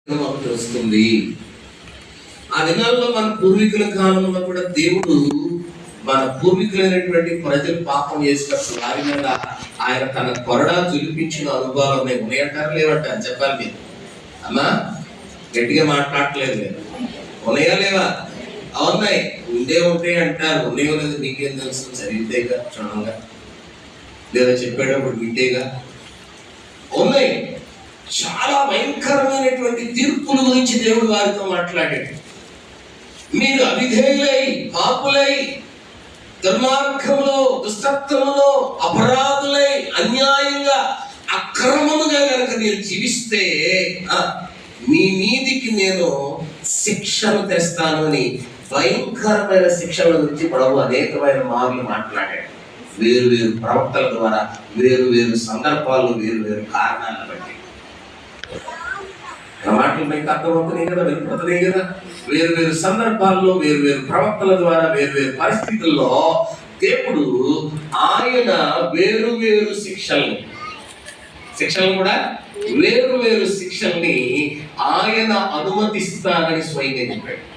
వస్తుంది. ఆ దినాల్లో మన పూర్వీకుల కాలంలో కూడా దేవుడు మన పూర్వీకులైనటువంటి ప్రజలు పాపం చేసినప్పుడు వారి మీద ఆయన తన కొరడా చులిపించిన అనుభవాలు ఉన్నాయంటారు లేవంటారు? చెప్పాలి మీరు. అమ్మా గట్టిగా మాట్లాడట్లేదు మీరు. ఉన్నాయా లేవా? అవునాయి. ఉంటాయి అంటారు. ఉన్నాయో లేదు నీకేం తెలుసు? చదివితేగా, క్షుణ్ణంగా, లేదా చెప్పేటప్పుడు వింటేగా. ఉన్నాయి. చాలా భయంకరమైనటువంటి తీర్పుల గురించి దేవుడు వారితో మాట్లాడాడు. మీరు అవిధేయులై, పాపులై, దుర్మార్గంలో, దుష్టత్వంలో, అపరాధులై, అన్యాయంగా, అక్రమముగా కనుక మీరు జీవిస్తే మీ మీదికి నేను శిక్షను తెస్తాను అని భయంకరమైన శిక్షల గురించి ప్రభు అనేకమైన మార్లు మాట్లాడాడు. వేరు వేరు ప్రవక్తల ద్వారా, వేరు వేరు సందర్భాల్లో, వేరు వేరు కారణాలను బట్టి. మాటలు మీకు అర్థమవుతున్నాయి కదా, వెళ్ళిపోతున్నాయి కదా. వేరు వేరు సందర్భాల్లో, వేరు వేరు ప్రవక్తల ద్వారా, వేరు వేరు పరిస్థితుల్లో దేవుడు ఆయన వేరు వేరు శిక్షల్ని కూడా వేరు వేరు శిక్షల్ని ఆయన అనుమతిస్తానని స్వయంగా చెప్పాడు.